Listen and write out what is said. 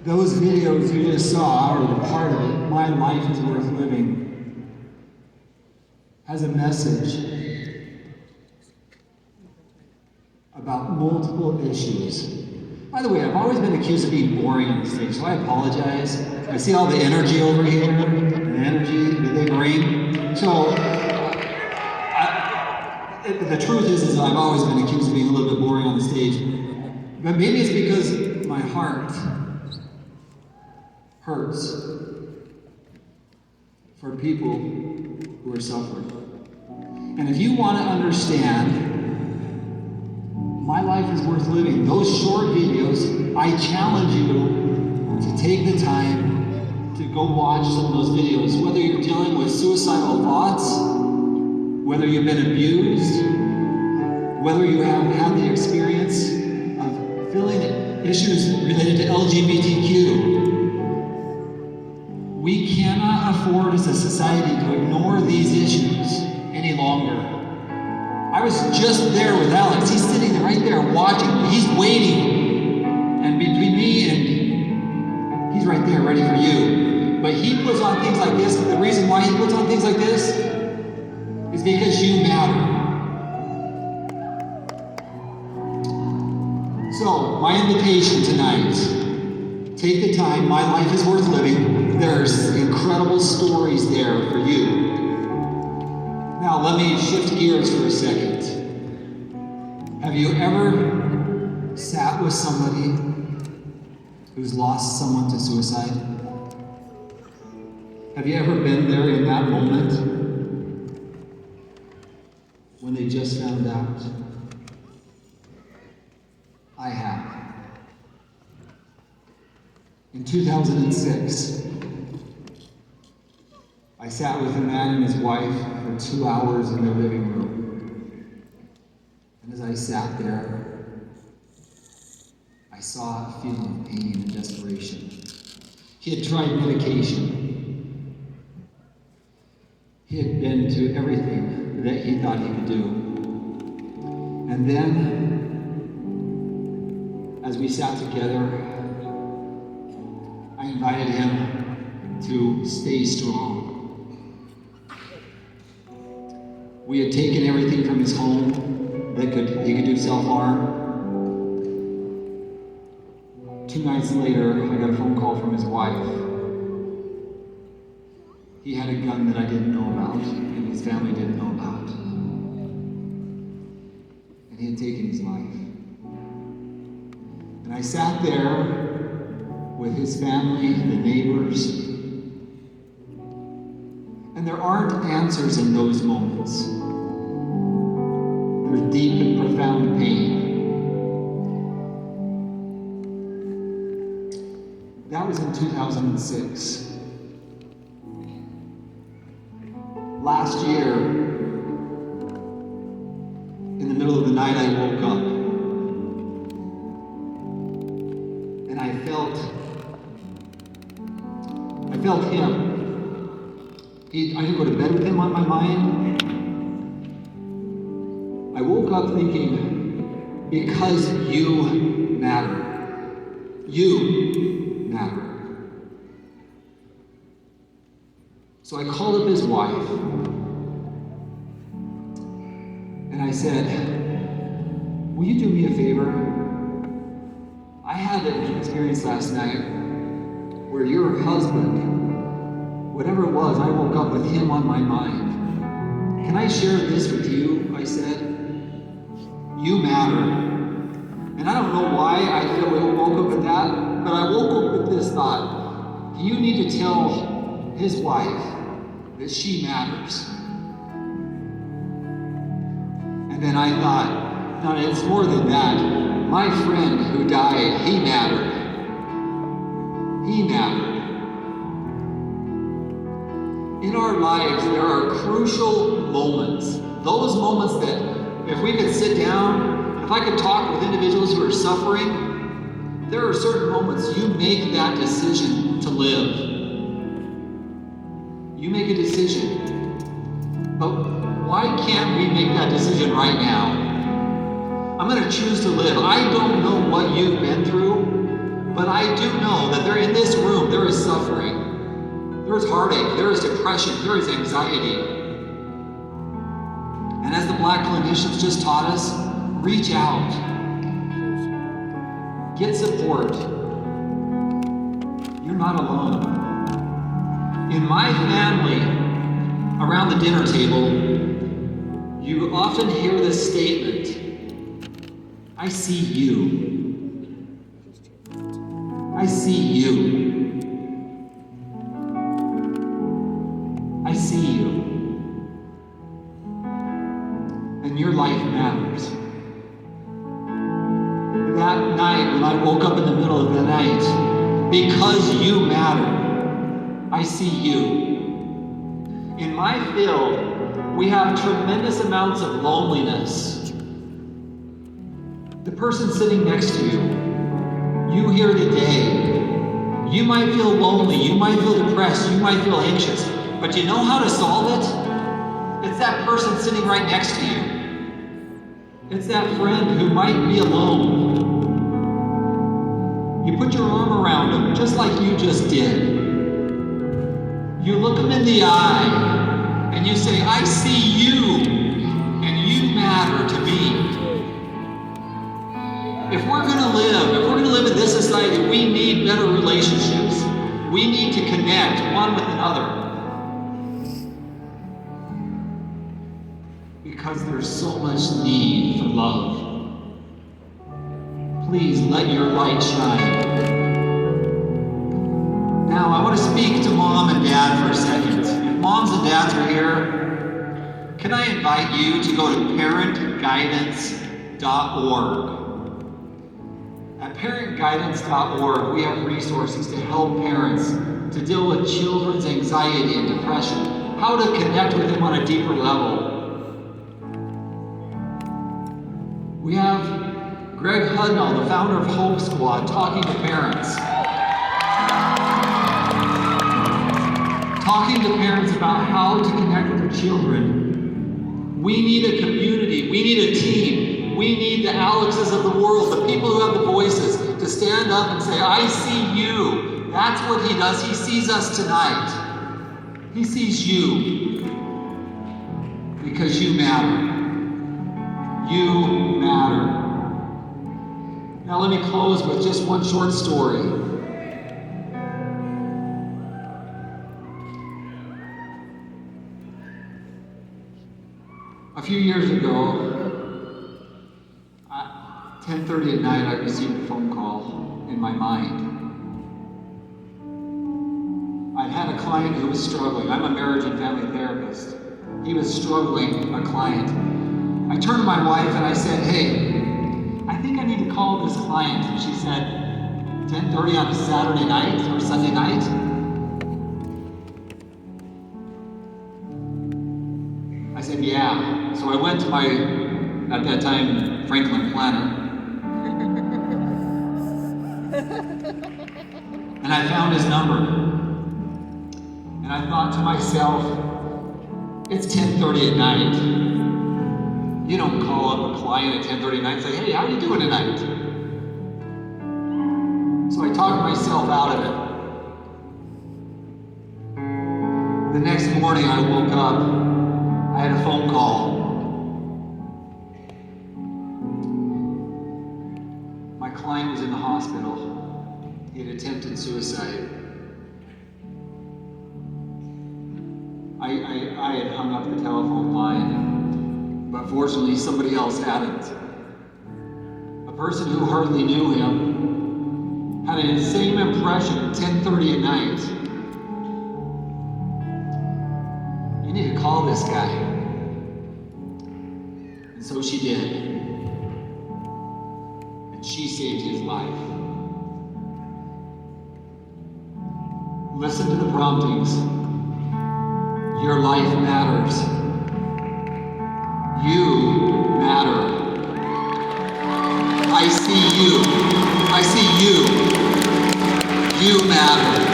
Those videos you just saw, or the part of it, My Life is Worth Living, has a message about multiple issues. By the way, I've always been accused of being boring on the stage, so I apologize. I see all the energy over here, and the energy that they bring. So, the truth is I've always been accused of being a little bit boring on the stage. But maybe it's because my heart hurts for people who are suffering. And if you want to understand My Life is Worth Living, those short videos, I challenge you to take the time to go watch some of those videos, whether you're dealing with suicidal thoughts, whether you've been abused, whether you have had the experience of feeling issues related to LGBTQ. We cannot afford as a society to ignore these issues any longer. I was just there with Alex. He's sitting right there watching. He's waiting. And between me and he's right there ready for you. But he puts on things like this. The reason why he puts on things like this is because you matter. So, my invitation tonight, take the time. My Life is Worth Living. There's incredible stories there for you. Now, let me shift gears for a second. Have you ever sat with somebody who's lost someone to suicide? Have you ever been there in that moment when they just found out? I have. In 2006, I sat with a man and his wife for 2 hours in their living room. And as I sat there, I saw a feeling of pain and desperation. He had tried medication. He had been to everything that he thought he could do. And then, as we sat together, I invited him to stay strong. We had taken everything from his home that he could do self-harm. 2 nights later, I got a phone call from his wife. He had a gun that I didn't know about, and his family didn't know about. And he had taken his life. And I sat there with his family and the neighbors. And there aren't answers in those moments. There's deep and profound pain. That was in 2006. Last year, in the middle of the night, I woke up. And I felt him. I didn't go to bed with him on my mind. I woke up thinking, because you matter. You matter. So I called up his wife. And I said, will you do me a favor? I had an experience last night where your husband, whatever it was, I woke up with him on my mind. Can I share this with you? I said. You matter. And I don't know why I woke up with that, but I woke up with this thought. You need to tell his wife that she matters. And then I thought, no, it's more than that. My friend who died, he mattered. He mattered. In our lives, there are crucial moments. Those moments that if we could sit down, if I could talk with individuals who are suffering, there are certain moments you make that decision to live. You make a decision. But why can't we make that decision right now? I'm going to choose to live. I don't know what you've been through. But I do know that in this room, there is suffering. There is heartache. There is depression. There is anxiety. And as the Black clinicians just taught us, reach out. Get support. You're not alone. In my family, around the dinner table, you often hear this statement, I see you. I see you. I see you. And your life matters. That night when I woke up in the middle of the night, because you matter, I see you. In my field, we have tremendous amounts of loneliness. The person sitting next to you here today, you might feel lonely, you might feel depressed, you might feel anxious, but you know how to solve it? It's that person sitting right next to you. It's that friend who might be alone. You put your arm around them, just like you just did. You look them in the eye, and you say, I see you, and you matter to me. If we're going to live in this society, we need better relationships. We need to connect one with another. Because there's so much need for love. Please let your light shine. Now, I want to speak to mom and dad for a second. If moms and dads are here, can I invite you to go to parentguidance.org. At parentguidance.org, we have resources to help parents to deal with children's anxiety and depression, how to connect with them on a deeper level. We have Greg Hudnall, the founder of Hope Squad, talking to parents. Talking to parents about how to connect with their children. We need a community. We need a team. We need the Alexes of the world, the people who have the voices, to stand up and say, I see you. That's what he does. He sees us tonight. He sees you. Because you matter. You matter. Now let me close with just one short story. A few years ago, at 10:30 at night, I received a phone call in my mind. I'd had a client who was struggling. I'm a marriage and family therapist. He was struggling, a client. I turned to my wife and I said, hey, I think I need to call this client. And she said, 10:30 on a Saturday night or Sunday night? I said, yeah. So I went to my, at that time, Franklin Planner. And I found his number. And I thought to myself, it's 10:30 at night. You don't call up a client at 10:30 at night and say, hey, how are you doing tonight? So I talked myself out of it. The next morning I woke up, I had a phone call. My client was in the hospital. He had attempted suicide. I had hung up the telephone line, but fortunatfortunately somebody else hadn't. A person who hardly knew him had an same impression at 10:30 at night. You need to call this guy. And so she did. And she saved his life. Listen to the promptings. Your life matters. You matter. I see you. I see you. You matter.